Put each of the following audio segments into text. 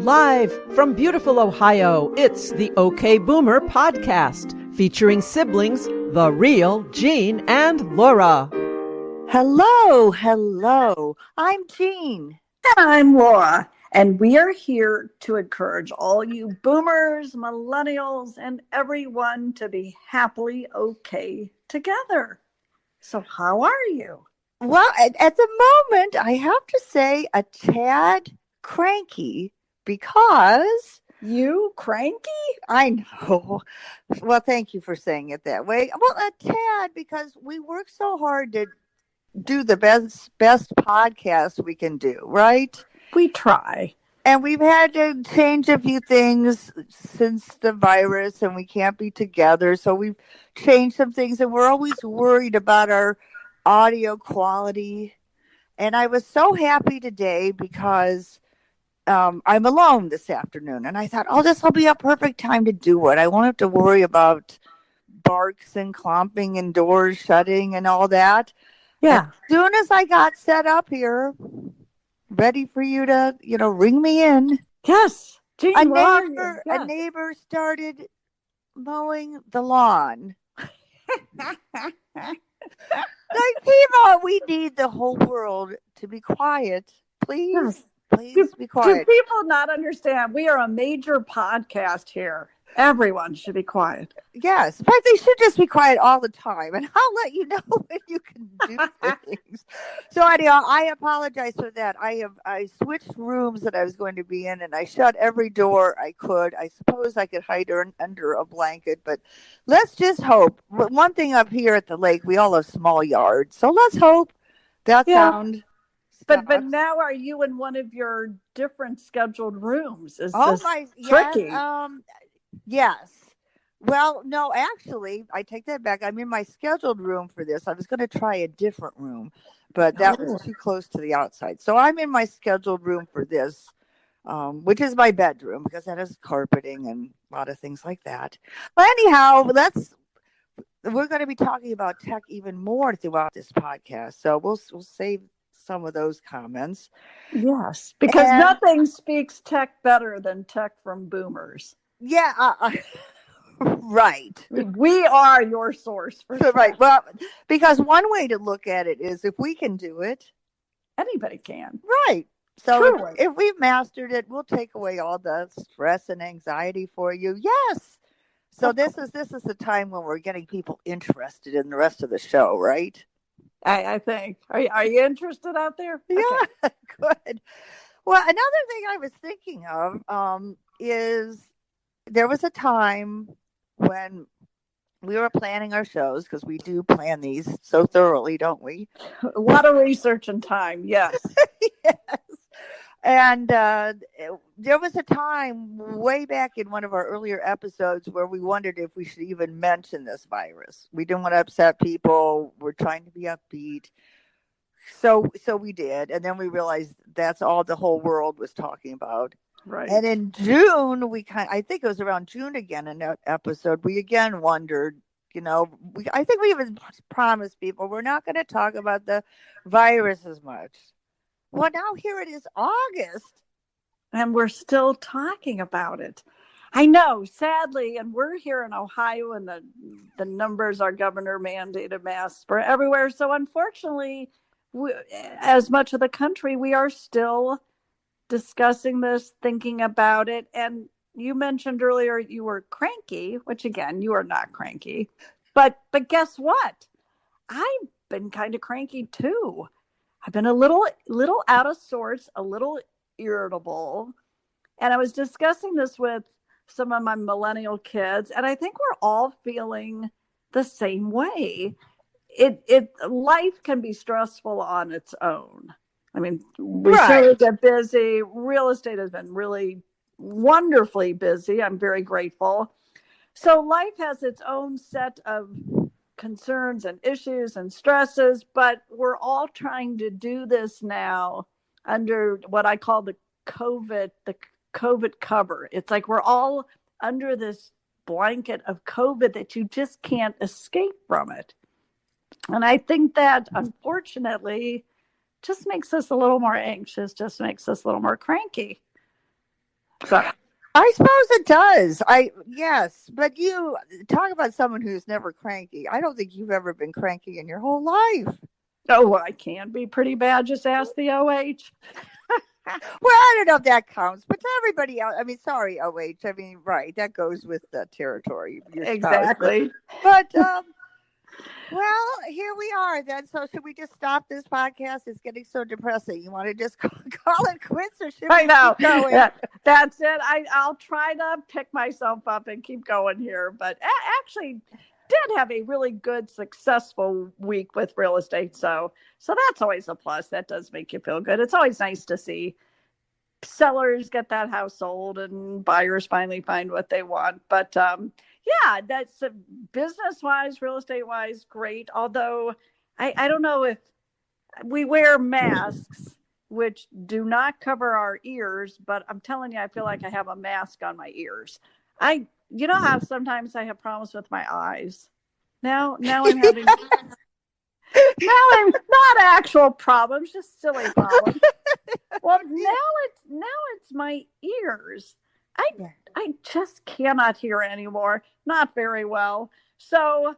Live from beautiful Ohio, it's the OK Boomer podcast, featuring siblings, the real Jean and Laura. Hello. I'm Jean. I'm Laura, and we are here to encourage all you boomers, millennials, and everyone to be happily okay together. So how are you? Well, at the moment, I have to say a tad cranky because... You cranky? I know. Well, thank you for saying it that way. Well, a tad because we work so hard to do the best podcast we can do, right? We try. And we've had to change a few things since the virus and we can't be together. So we've changed some things and we're always worried about our audio quality. And I was so happy today because I'm alone this afternoon. And I thought, this will be a perfect time to do it. I won't have to worry about barks and clomping and doors shutting and all that. Yeah. As soon as I got set up here, ready for you to, ring me in. Yes. Jean, a neighbor started mowing the lawn. Like, people, we need the whole world to be quiet. Please, yes. Please be quiet. Do people not understand? We are a major podcast here. Everyone should be quiet. Yes, but they should just be quiet all the time, and I'll let you know when you can do things. So anyhow, I apologize for that. I switched rooms that I was going to be in, and I shut every door I could. I suppose I could hide under a blanket, but let's just hope. One thing up here at the lake, we all have small yards, so let's hope that sound. But now, are you in one of your different scheduled rooms? Is this tricky? Yes. Well, no, actually, I take that back. I'm in my scheduled room for this. I was going to try a different room, but that was too close to the outside. So I'm in my scheduled room for this, which is my bedroom because that has carpeting and a lot of things like that. But anyhow, we're going to be talking about tech even more throughout this podcast. So we'll save some of those comments. Yes, because nothing speaks tech better than tech from boomers. Yeah, right. We are your source for tech. Right. Well, because one way to look at it is if we can do it, anybody can. Right. So if we've mastered it, we'll take away all the stress and anxiety for you. Yes. So this is the time when we're getting people interested in the rest of the show, right? I think. Are you interested out there? Yeah, okay. Good. Well, another thing I was thinking of is there was a time when we were planning our shows, because we do plan these so thoroughly, don't we? A lot of research and time, yes. Yes. And there was a time way back in one of our earlier episodes where we wondered if we should even mention this virus. We didn't want to upset people. We're trying to be upbeat. So we did. And then we realized that's all the whole world was talking about. Right. And in June, I think it was around June again in that episode, we again wondered, I think we even promised people we're not going to talk about the virus as much. Well, now here it is August. And we're still talking about it. I know, sadly, and we're here in Ohio, and the numbers, our governor mandated masks for everywhere. So unfortunately, as much of the country, we are still discussing this, thinking about it. And you mentioned earlier you were cranky, which again, you are not cranky. But guess what? I've been kind of cranky too. I've been a little out of sorts, a little irritable. And I was discussing this with some of my millennial kids, and I think we're all feeling the same way. Life can be stressful on its own. I mean, we sure get busy. Real estate has been really wonderfully busy. I'm very grateful. So life has its own set of concerns and issues and stresses, but we're all trying to do this now under what I call the COVID cover. It's like we're all under this blanket of COVID that you just can't escape from it. And I think that, unfortunately, just makes us a little more anxious, just makes us a little more cranky. So I suppose it does. Yes, but you talk about someone who's never cranky. I don't think you've ever been cranky in your whole life. oh, I can be pretty bad. Just ask the OH. Well, I don't know if that counts, but to everybody else, I mean, sorry, OH. I mean, right, that goes with the territory, your spouse. Exactly. But well, here we are then. So should we just stop this podcast? It's getting so depressing. You want to just call it quits, or should we I know. keep going? That's it. I'll try to pick myself up and keep going here. But actually did have a really good, successful week with real estate. So that's always a plus. That does make you feel good. It's always nice to see sellers get that house sold and buyers finally find what they want. But yeah, that's business wise, real estate wise, great. Although I don't know if we wear masks, which do not cover our ears, but I'm telling you, I feel like I have a mask on my ears. You know how sometimes I have problems with my eyes. Now I'm having now I'm not actual problems, just silly problems. Well, now it's my ears. I just cannot hear anymore. Not very well. So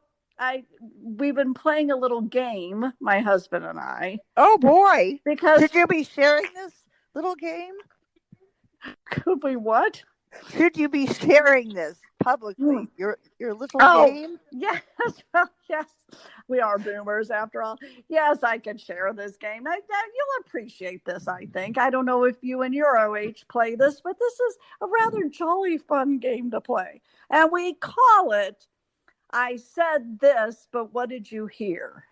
we've been playing a little game, my husband and I. Oh boy. Because should you be sharing this little game? Could we what? Should you be sharing this publicly? Your little game? Yes. Well, yes. We are boomers after all. Yes, I can share this game. You'll appreciate this, I think. I don't know if you and your OH play this, but this is a rather jolly fun game to play. And we call it, I said this, but what did you hear?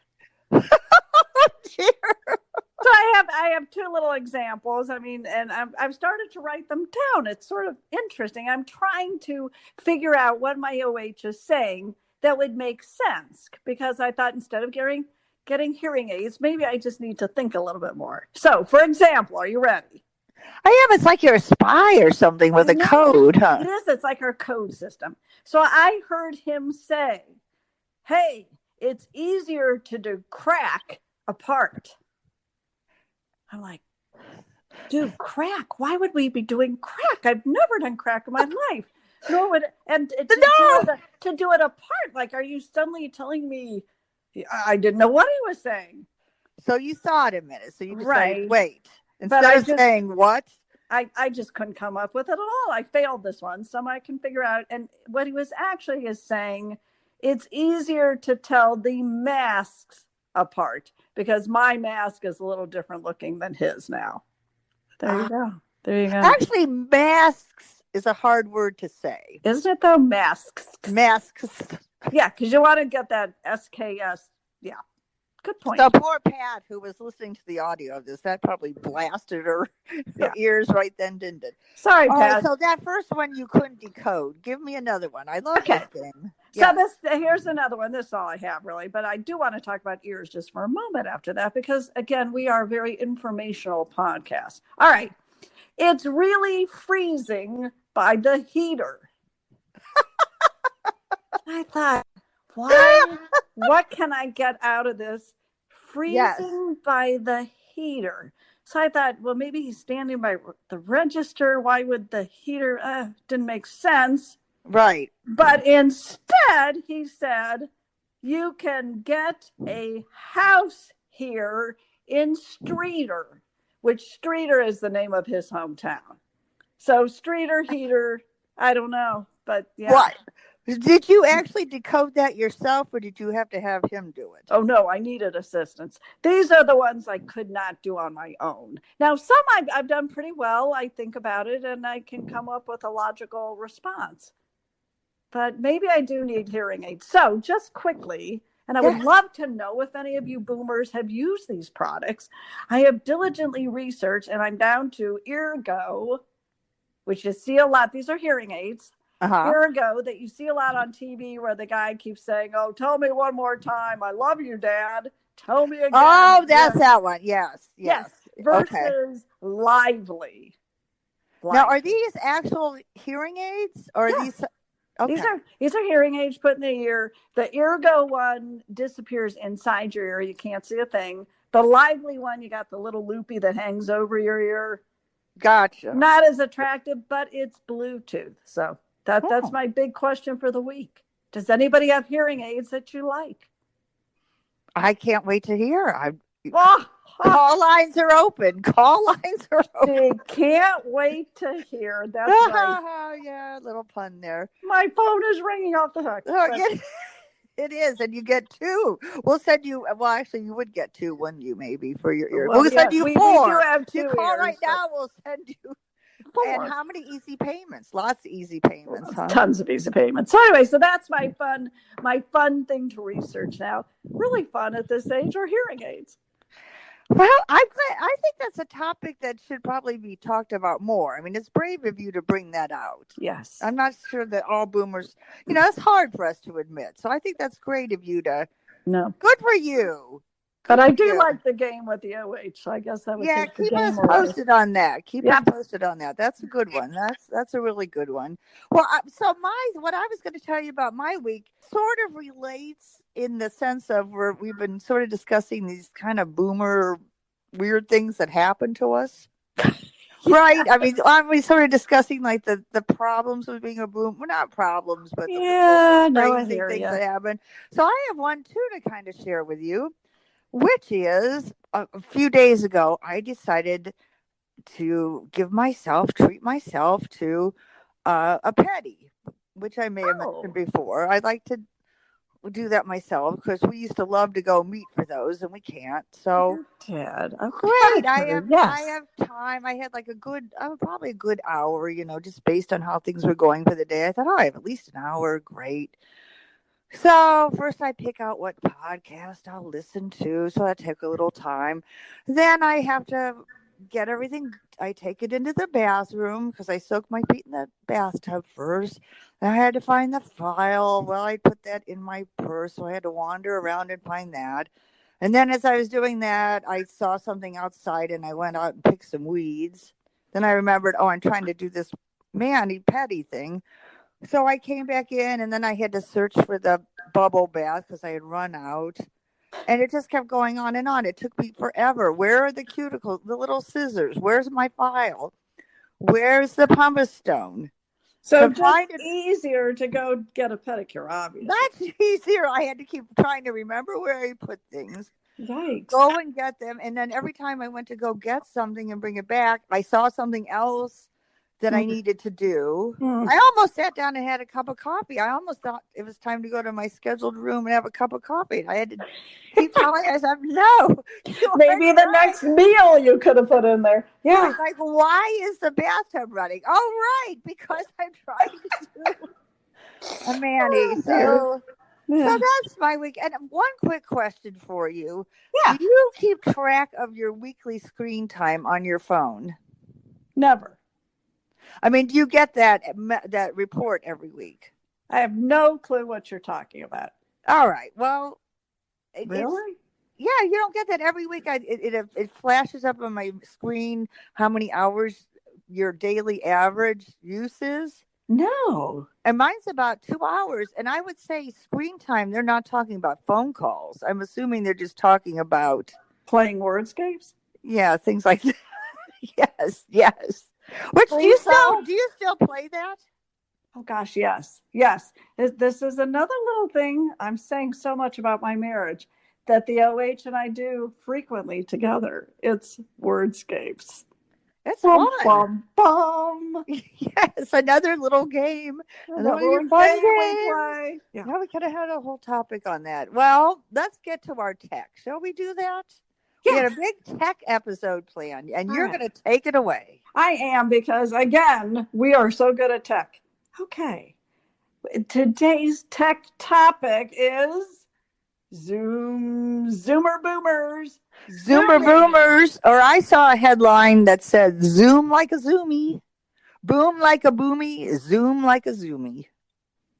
So I have two little examples. I mean, and I've started to write them down. It's sort of interesting. I'm trying to figure out what my OH is saying that would make sense, because I thought instead of getting hearing aids, maybe I just need to think a little bit more. So, for example, are you ready? I am. It's like you're a spy or something with a code, huh? It is. It's like our code system. So I heard him say, "Hey, it's easier to do crack apart." I'm like, dude, crack? Why would we be doing crack? I've never done crack in my life. Nor would to do it apart. Like, are you suddenly telling me? I didn't know what he was saying. So you thought a minute. So you decided, right. Wait. Instead of saying what? I just couldn't come up with it at all. I failed this one. So I can figure out. And what he was actually is saying, it's easier to tell the masks apart, because my mask is a little different looking than his now. There you go. There you go. Actually, masks is a hard word to say. Isn't it though? Masks. Yeah, because you want to get that SKS. Yeah. Good point. So poor Pat, who was listening to the audio of this, that probably blasted her ears right then, didn't it? Sorry, All Pat. right, so that first one you couldn't decode. Give me another one. I love this game. So here's another one. This is all I have, really. But I do want to talk about ears just for a moment after that, because, again, we are a very informational podcast. All right. It's really freezing by the heater. I thought, what can I get out of this? Freezing by the heater. So I thought, well, maybe he's standing by the register. Why would the heater? Didn't make sense. Right. But instead, he said, you can get a house here in Streeter, which Streeter is the name of his hometown. So Streeter heater, I don't know, but yeah. What? Did you actually decode that yourself, or did you have to have him do it? Oh, no, I needed assistance. These are the ones I could not do on my own. Now, some I've done pretty well. I think about it, and I can come up with a logical response. But maybe I do need hearing aids. So just quickly, and I would love to know if any of you boomers have used these products. I have diligently researched, and I'm down to Eargo, which you see a lot. These are hearing aids. Eargo that you see a lot on TV, where the guy keeps saying, "Oh, tell me one more time. I love you, Dad. Tell me again." Oh, that's that one. Yes. Versus Lively. Now, are these actual hearing aids, or are these? Okay. These are hearing aids put in the ear. The Eargo one disappears inside your ear. You can't see a thing. The Lively one, you got the little loopy that hangs over your ear. Gotcha. Not as attractive, but it's Bluetooth. So that's Oh. my big question for the week. Does anybody have hearing aids that you like? I can't wait to hear. Oh, Call lines are open. Call lines are open. she can't wait to hear. That's right. Yeah, little pun there. My phone is ringing off the hook. Oh, yeah, it is, and you get two. We'll send you. Well, actually, you would get two, wouldn't you? Maybe for your ear. Well, We'll send you we four. do have You two call ears, right now. We'll send you. four. And how many easy payments? Lots of easy payments, huh? Tons of easy payments. So anyway, so that's my fun thing to research now. Really fun at this age are hearing aids. Well, I'm glad. I think that's a topic that should probably be talked about more. I mean, it's brave of you to bring that out. Yes. I'm not sure that all boomers, it's hard for us to admit. So I think that's great of you to. No. Good for you. But I do like the game with the OH. So I guess that would take the keep game us away. posted on that. Keep us posted on that. That's a good one. That's a really good one. Well, so what I was going to tell you about my week sort of relates in the sense of where we've been sort of discussing these kind of boomer weird things that happen to us. Right. I mean, aren't we sort of discussing like the problems with being a boomer? Well, not problems, but crazy things that happen. So I have one too to kind of share with you, which is a few days ago, I decided to treat myself to a petty, which I may have mentioned before. I'd like to do that myself because we used to love to go meet for those and we can't. So Dad, great. I have time. I had like probably a good hour, just based on how things were going for the day. I thought, I have at least an hour. Great. So first I pick out what podcast I'll listen to. So that took a little time. Then I have to get everything. I take it into the bathroom because I soak my feet in the bathtub first. And I had to find the file. Well, I put that in my purse. So I had to wander around and find that. And then as I was doing that, I saw something outside and I went out and picked some weeds. Then I remembered, I'm trying to do this petty thing. So I came back in and then I had to search for the bubble bath because I had run out. And it just kept going on and on. It took me forever. Where are the cuticles, the little scissors? Where's my file? Where's the pumice stone? So it's easier to go get a pedicure, obviously. That's easier. I had to keep trying to remember where I put things. Yikes. Go and get them. And then every time I went to go get something and bring it back, I saw something else that I needed to do. I almost sat down and had a cup of coffee. I almost thought it was time to go to my scheduled room and have a cup of coffee. I had to keep telling myself, no. Maybe the next meal you could have put in there. Yeah. Like, why is the bathtub running? Oh, right, because I'm trying to do a mani. So that's my week. And one quick question for you. Yeah. Do you keep track of your weekly screen time on your phone? Never. I mean, do you get that report every week? I have no clue what you're talking about. All right. Well, really? Yeah, you don't get that every week. It flashes up on my screen how many hours your daily average use is. No. And mine's about 2 hours. And I would say screen time, they're not talking about phone calls. I'm assuming they're just talking about playing wordscapes. Yeah, things like that. Yes. Which do you still play that? Oh gosh, yes. This is another little thing. I'm saying so much about my marriage that the OH and I do frequently together. It's wordscapes. It's bum, fun. Bum. Yes, another little game. Another fun game we play. Yeah, we could have had a whole topic on that. Well, let's get to our tech. Shall we do that? Yes. We had a big tech episode planned, and you're going to take it away. I am, because, again, we are so good at tech. Okay. Today's tech topic is Zoomer Boomers. Zoomer Boomers. Or I saw a headline that said, Zoom like a Zoomie, boom like a boomy, Zoom like a Zoomie.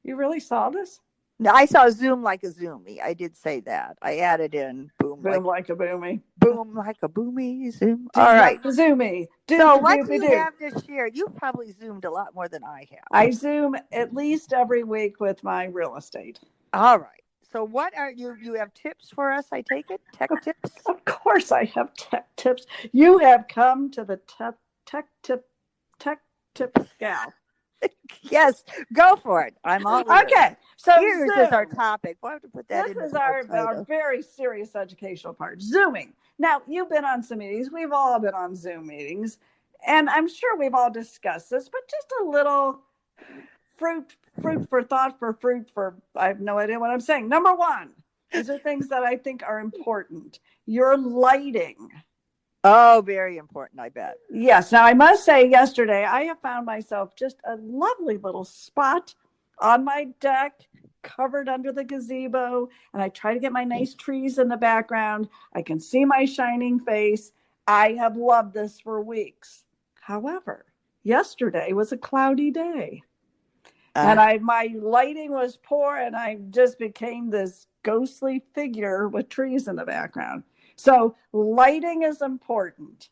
You really saw this? No, I saw Zoom like a Zoomie. I did say that. I added in boom like a boomy. Boom like a boomy. Zoom. All right. Zoomy. So what do you have to share? You've probably Zoomed a lot more than I have. I Zoom at least every week with my real estate. All right. So what are you have tips for us, I take it? Tech tips? Of course I have tech tips. You have come to the tech tip gal. Yes, go for it. I'm all ears. Okay, so Ears is our topic. We'll have to put that this in is the our title. very serious educational part. Zooming. Now, you've been on some meetings. We've all been on Zoom meetings. And I'm sure we've all discussed this, but just a little fruit for thought for I have no idea what I'm saying. Number one, these are things that I think are important. Your lighting. Oh, very important, I bet. Yes. Now, I must say, yesterday, I have found myself just a lovely little spot on my deck, covered under the gazebo, and I try to get my nice trees in the background. I can see my shining face. I have loved this for weeks. However, yesterday was a cloudy day, and my lighting was poor, and I just became this ghostly figure with trees in the background. So lighting is important.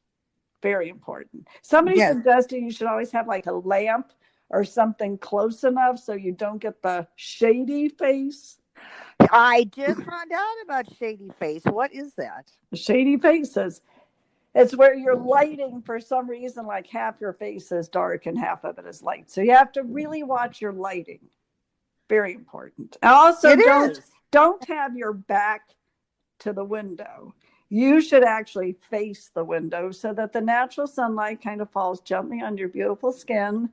Very important. Somebody suggested you should always have like a lamp or something close enough so you don't get the shady face. I just found out about shady face. What is that? Shady faces. It's where you're lighting for some reason, like half your face is dark and half of it is light. So you have to really watch your lighting. Very important. And also, don't have your back to the window. You should actually face the window so that the natural sunlight kind of falls gently on your beautiful skin,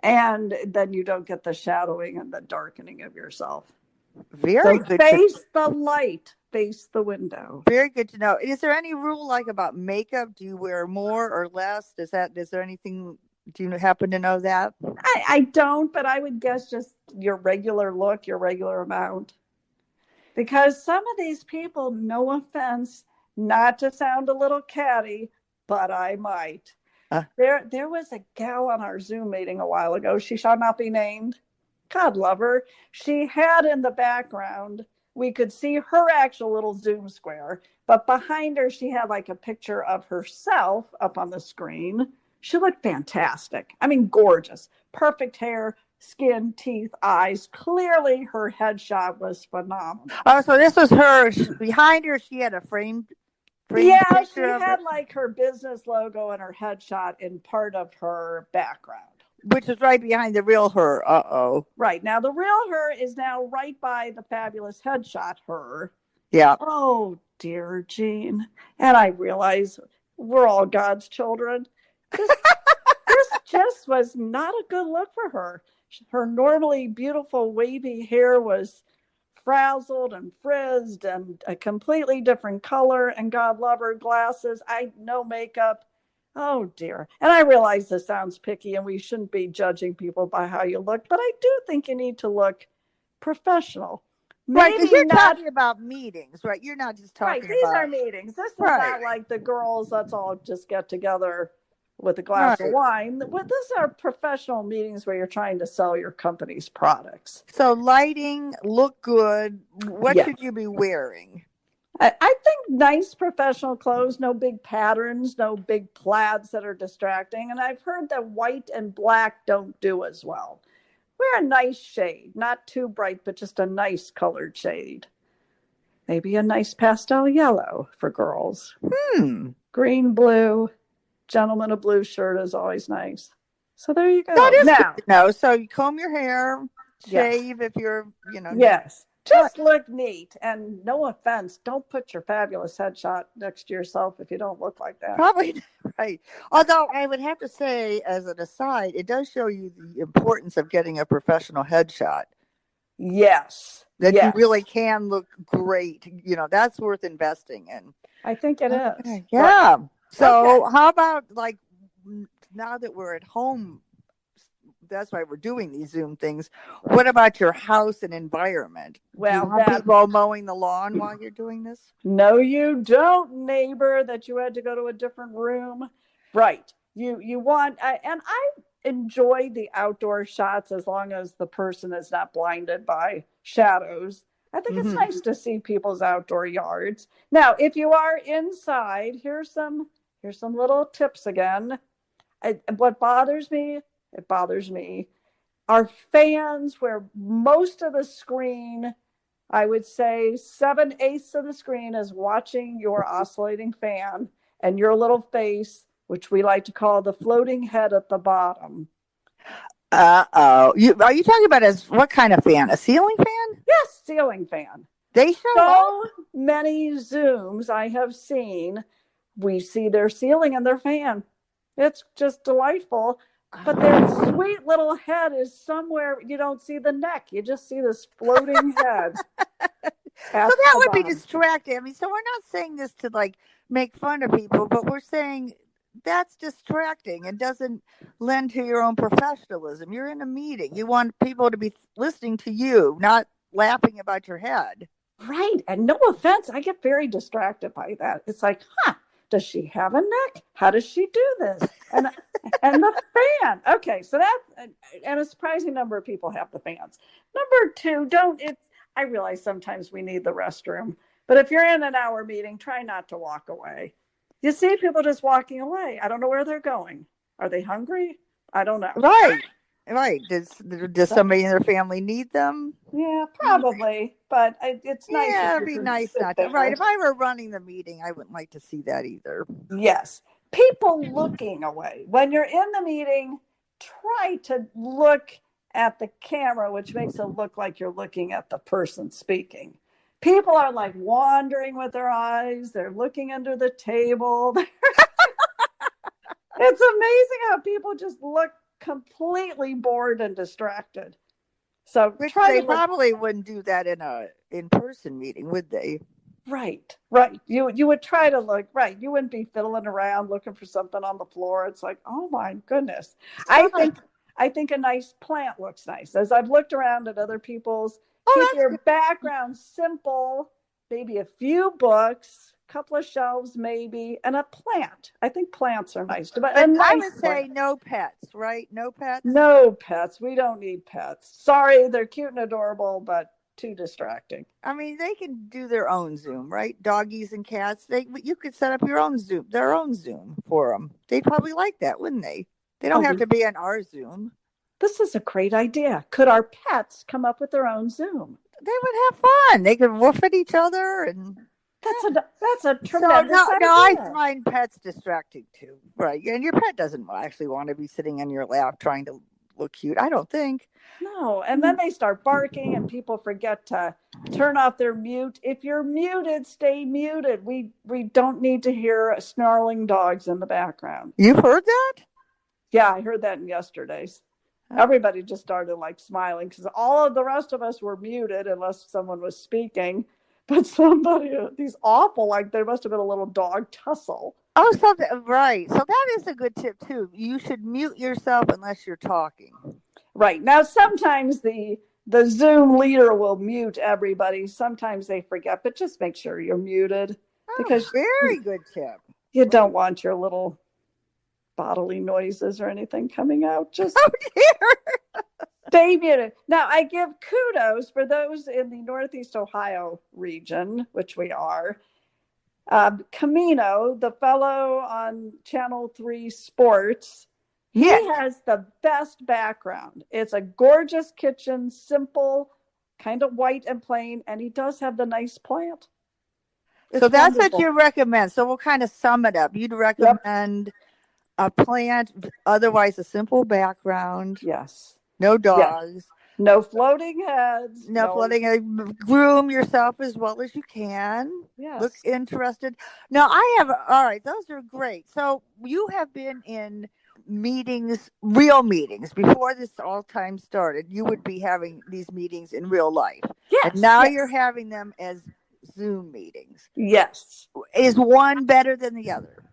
and then you don't get the shadowing and the darkening of yourself. Very good. Face the light, face the window. Very good to know. Is there any rule like about makeup? Do you wear more or less? Is there anything, do you happen to know that? I don't, but I would guess just your regular look, your regular amount. Because some of these people, no offense, not to sound a little catty, but I might. There was a gal on our Zoom meeting a while ago. She shall not be named. God love her. She had in the background, we could see her actual little Zoom square, but behind her, she had like a picture of herself up on the screen. She looked fantastic. I mean, gorgeous. Perfect hair, skin, teeth, eyes. Clearly, her headshot was phenomenal. Oh, so this was her. Behind her, she had a framed yeah, she had like her business logo and her headshot in part of her background. Which is right behind the real her. Uh-oh. Right. Now, the real her is now right by the fabulous headshot her. Yeah. Oh, dear Jean. And I realize we're all God's children. This just was not a good look for her. Her normally beautiful wavy hair was frazzled and frizzed and a completely different color, and God love her, glasses, no makeup. Oh dear. And I realize this sounds picky and we shouldn't be judging people by how you look, but I do think you need to look professional. Right, because you're talking about meetings, right? You're not just talking about... Right, these are meetings. This is not like the girls, let's all just get together with a glass of wine. Well, these are professional meetings where you're trying to sell your company's products. So lighting, look good. What should you be wearing? I think nice professional clothes, no big patterns, no big plaids that are distracting. And I've heard that white and black don't do as well. Wear a nice shade, not too bright, but just a nice colored shade. Maybe a nice pastel yellow for girls. Green, blue. Gentleman, a blue shirt is always nice. So there you go. That is good to know. So you comb your hair, shave if you're, Yes. Just look neat. And no offense, don't put your fabulous headshot next to yourself if you don't look like that. Probably right. Although I would have to say, as an aside, it does show you the importance of getting a professional headshot. Yes. That you really can look great. That's worth investing in. I think it is. Yeah. Right. So how about like now that we're at home, that's why we're doing these Zoom things. What about your house and environment? Well, do you have people mowing the lawn while you're doing this? No, you don't, neighbor, that you had to go to a different room. Right. You want, and I enjoy the outdoor shots as long as the person is not blinded by shadows. I think it's nice to see people's outdoor yards. Now, if you are inside, here's some little tips again. What bothers me, are fans where most of the screen, I would say 7/8 of the screen is watching your oscillating fan, and your little face which we like to call the floating head at the bottom. Are you talking about what kind of fan? A ceiling fan? Yes, ceiling fan. They show up? So many Zooms I have seen, we see their ceiling and their fan. It's just delightful. But their sweet little head is somewhere, you don't see the neck. You just see this floating head. So that would be distracting. I mean, so we're not saying this to like make fun of people, but we're saying that's distracting and doesn't lend to your own professionalism. You're in a meeting. You want people to be listening to you, not laughing about your head. Right. And no offense, I get very distracted by that. It's like, does she have a neck? How does she do this? And the fan. Okay, so that's, and a surprising number of people have the fans. Number two, I realize sometimes we need the restroom, but if you're in an hour meeting, try not to walk away. You see people just walking away. I don't know where they're going. Are they hungry? I don't know. Right. Does somebody in their family need them? Yeah, probably. But it's nice. Yeah, it'd be nice not to. Right. If I were running the meeting, I wouldn't like to see that either. Yes. People looking away. When you're in the meeting, try to look at the camera, which makes it look like you're looking at the person speaking. People are like wandering with their eyes. They're looking under the table. It's amazing how people just look completely bored and distracted. So they probably wouldn't do that in a in-person meeting, would they? Right. You would try to look right. You wouldn't be fiddling around looking for something on the floor. It's like, oh my goodness. I think a nice plant looks nice. As I've looked around at other people's, keep your background simple, maybe a few books, a couple of shelves maybe, and a plant. I think plants are nice. But I would say no pets, right? No pets? No pets. We don't need pets. Sorry, they're cute and adorable, but too distracting. I mean, they can do their own Zoom, right? Doggies and cats. You could set up their own Zoom for them. They'd probably like that, wouldn't they? They don't have to be on our Zoom. This is a great idea. Could our pets come up with their own Zoom? They would have fun. They could woof at each other, and that's a tremendous idea. No, I find pets distracting too, right? And your pet doesn't actually want to be sitting on your lap trying to look cute. I don't think. No, and then they start barking, and people forget to turn off their mute. If you're muted, stay muted. We don't need to hear snarling dogs in the background. You've heard that? Yeah, I heard that in yesterday's. Everybody just started like smiling because all of the rest of us were muted unless someone was speaking. But these awful, like there must have been a little dog tussle. Oh, right. So that is a good tip too. You should mute yourself unless you're talking. Right. Now, sometimes the Zoom leader will mute everybody. Sometimes they forget, but just make sure you're muted. Because very good tip. You don't want your little bodily noises or anything coming out. Just stay muted. Now, I give kudos for those in the Northeast Ohio region, which we are. Camino, the fellow on Channel 3 Sports, he has the best background. It's a gorgeous kitchen, simple, kind of white and plain, and he does have the nice plant. So that's what you recommend. So we'll kind of sum it up. You'd recommend a plant, otherwise a simple background. Yes. No dogs. Yes. No floating heads. No floating. Groom yourself as well as you can. Yes. Look interested. Now all right, those are great. So you have been in meetings, real meetings, before this all time started. You would be having these meetings in real life. Yes. And now you're having them as Zoom meetings. Yes. Is one better than the other?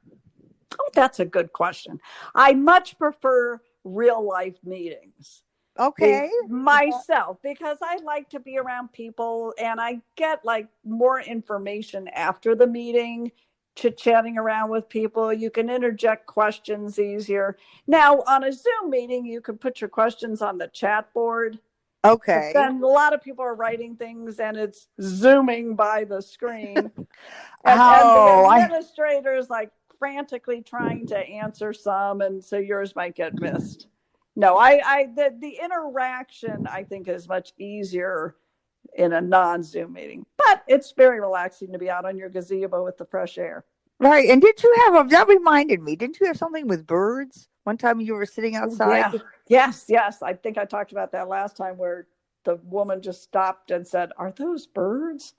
Oh, that's a good question. I much prefer real life meetings. Okay. Myself, because I like to be around people and I get like more information after the meeting, chit-chatting around with people. You can interject questions easier. Now, on a Zoom meeting, you can put your questions on the chat board. Okay. But then a lot of people are writing things and it's zooming by the screen. and the administrators like frantically trying to answer some, and so yours might get missed. No, the interaction I think is much easier in a non-Zoom meeting, but it's very relaxing to be out on your gazebo with the fresh air. Right. And did you have that reminded me, didn't you have something with birds? One time you were sitting outside. Yeah. Yes. I think I talked about that last time where the woman just stopped and said, "Are those birds?"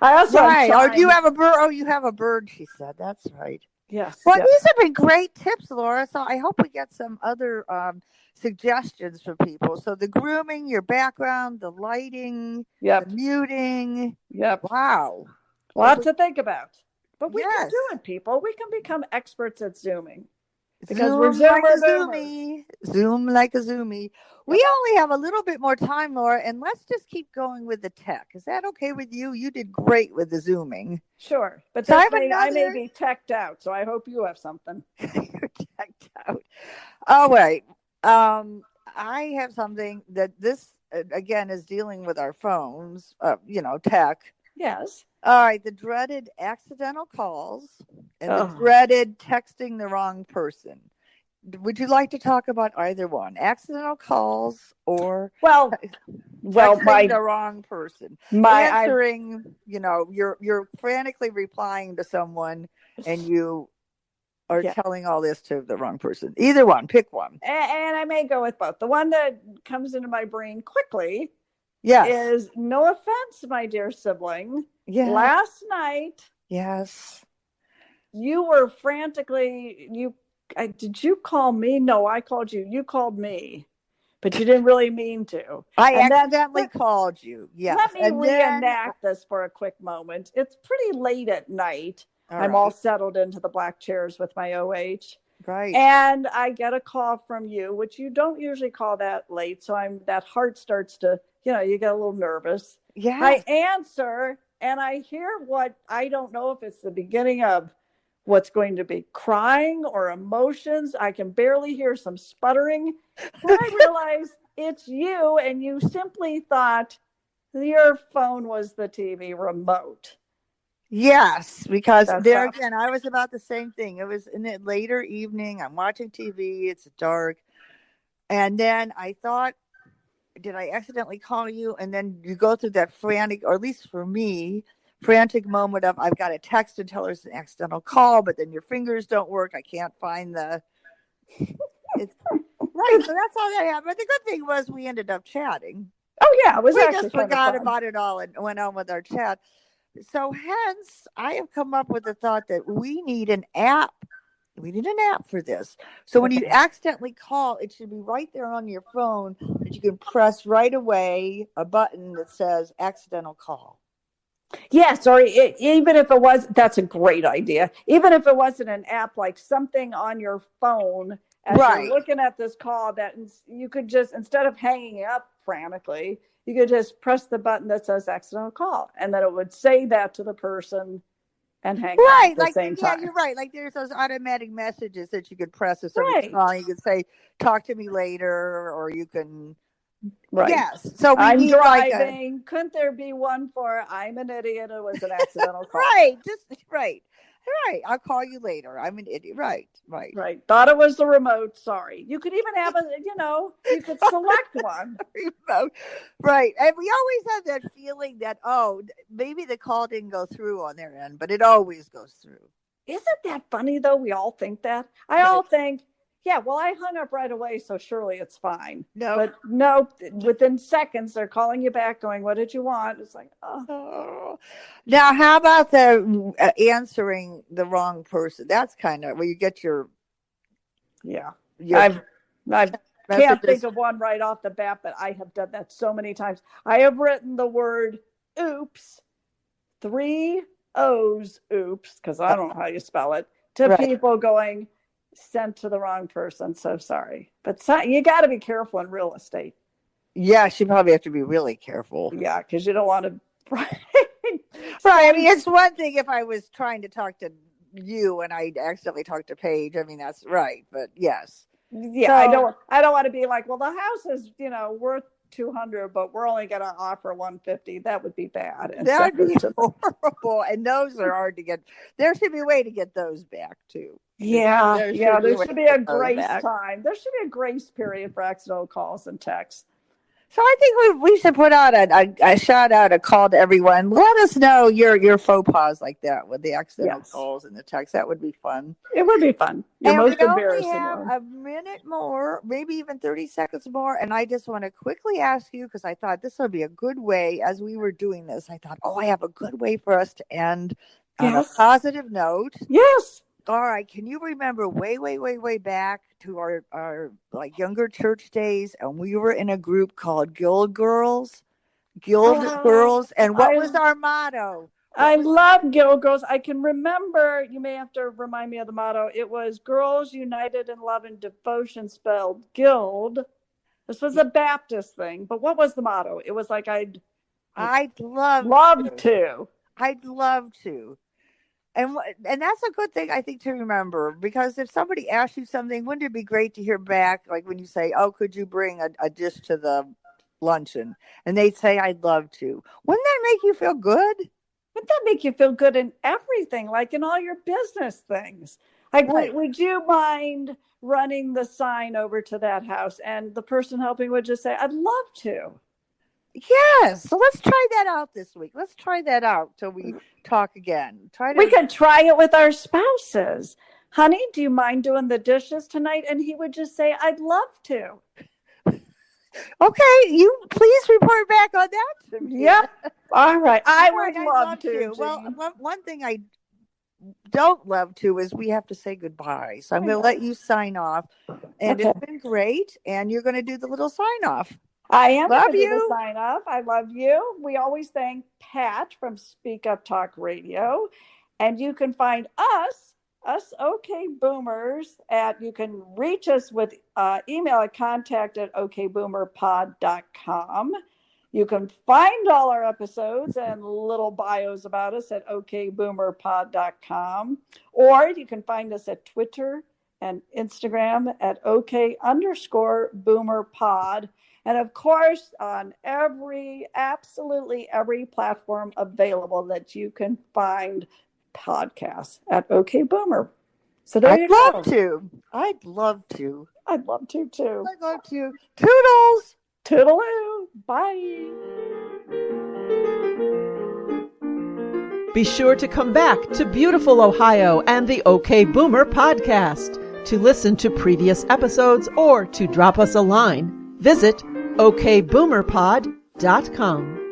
I also am Right. Oh, do you trying. have a bird? Oh, you have a bird, she said. That's right. Yes. Well, Yes. these have been great tips, Laura. So I hope we get some other suggestions from people. So the grooming, your background, the lighting, the Yep. muting. Yep. Wow. Lot to think about. But we can Yes. do it, people. We can become experts at Zooming because we're Zoom like Zoomer a boomers. zoomie. Zoom like a zoomie. We Yep. only have a little bit more time, Laura, and let's just keep going with the tech. Is that okay with you? You did great with the zooming. Sure. But So I this have I may another. be teched out, so I hope you have something. You're checked out. All right. I have something that this again is dealing with our phones. Tech. Yes. All right, the dreaded accidental calls and the Oh. dreaded texting the wrong person. Would you like to talk about either one? Accidental calls or texting the wrong person? Answering, you're frantically replying to someone and you are telling all this to the wrong person. Either one, pick one. And I may go with both. The one that comes into my brain quickly Yes. is, no offense, my dear sibling. Yes. Last night, yes, you were frantically, did you call me? No, I called you. You called me, but you didn't really mean to. I accidentally called you. Yes. Let me reenact this for a quick moment. It's pretty late at night. I'm all settled into the black chairs with my OH. Right. And I get a call from you, which you don't usually call that late. So that heart starts to, you get a little nervous. Yeah. I answer and I hear what, I don't know if it's the beginning of what's going to be crying or emotions. I can barely hear some sputtering. Then I realize it's you, and you simply thought your phone was the TV remote. Yes, because again, I was about the same thing. It was in the later evening. I'm watching TV. It's dark. And then I thought, did I accidentally call you? And then you go through that frantic, or at least for me, frantic moment of, I've got to text and tell her it's an accidental call, but then your fingers don't work. I can't find it's right. So that's all that happened. But the good thing was we ended up chatting. Oh yeah, it was we actually just forgot about it all and went on with our chat. So hence, I have come up with the thought that we need an app. We need an app for this. So when you accidentally call, it should be right there on your phone that you can press right away a button that says accidental call. Yeah, sorry. Even if it was, that's a great idea. Even if it wasn't an app, like something on your phone as you're looking at this call, that you could just, instead of hanging up frantically, you could just press the button that says accidental call, and then it would say that to the person and hang up at the same time. Yeah, you're right. Like there's those automatic messages that you could press if somebody's calling. You could say, "Talk to me later," or you can. Right. Yes. So I'm driving. Couldn't there be one for "I'm an idiot"? It was an accidental call. Right. Right. I'll call you later. I'm an idiot. Right. Thought it was the remote. Sorry. You could even have you could select one. Remote. Right. And we always have that feeling that, maybe the call didn't go through on their end, but it always goes through. Isn't that funny though? We all think that. All think, yeah, well, I hung up right away, so surely it's fine. No. But no, within seconds, they're calling you back going, "What did you want?" It's like, oh. Now, how about the answering the wrong person? That's kind of where you get your. Yeah. I can't think of one right off the bat, but I have done that so many times. I have written the word "oops," 3 O's, oops, because I don't know how you spell it, to people going, "Sent to the wrong person, so sorry." But you got to be careful in real estate. Yes, you probably have to be really careful. Yeah, because you don't want to. Right. I mean, it's one thing if I was trying to talk to you and I accidentally talked to Paige. I mean, that's right. But yes. Yeah, so, I don't want to be like, well, the house is, worth 200, but we're only going to offer 150. That would be bad. That would be horrible. And those are hard to get. There should be a way to get those back too. Yeah. There should be a grace time. There should be a grace period for accidental calls and texts. So I think we should put out a shout out, a call to everyone. Let us know your faux pas like that with the accidental calls and the text. That would be fun. It would be fun. Your And most we only embarrassing have one. a minute more, maybe even 30 seconds more. And I just want to quickly ask you, because I thought this would be a good way, as we were doing this, I thought, I have a good way for us to end on a positive note. Yes. All right. Can you remember way back to our like younger church days, and we were in a group called Guild Girls? And what was our motto? I love Guild Girls. I can remember, you may have to remind me of the motto. It was Girls United in Love and Devotion, spelled Guild. This was a Baptist thing, but what was the motto? It was like I'd love to. I'd love to. And that's a good thing, I think, to remember, because if somebody asks you something, wouldn't it be great to hear back, like when you say, could you bring a dish to the luncheon? And they'd say, I'd love to. Wouldn't that make you feel good? Wouldn't that make you feel good in everything, like in all your business things? Like, would you mind running the sign over to that house? And the person helping would just say, I'd love to. Yes. So let's try that out this week. Let's try that out till we talk again. We could try it with our spouses. Honey, do you mind doing the dishes tonight? And he would just say, I'd love to. Okay, you please report back on that to me. Yep. All right. I would love to. Well, one thing I don't love to is we have to say goodbye. So I'm going to let you sign off. And It's been great. And you're going to do the little sign off. I am. Love you. The sign off. I love you. We always thank Pat from Speak Up Talk Radio. And you can find us OK Boomers you can reach us with email at contact@okboomerpod.com. You can find all our episodes and little bios about us at okboomerpod.com. Or you can find us at Twitter and Instagram at OK_boomerpod. And of course, on absolutely every platform available that you can find podcasts at OK Boomer. So there you go. I'd love to. I'd love to too. I'd love to. Toodles. Toodaloo. Bye. Be sure to come back to beautiful Ohio and the OK Boomer podcast. To listen to previous episodes or to drop us a line, visit okboomerpod.com.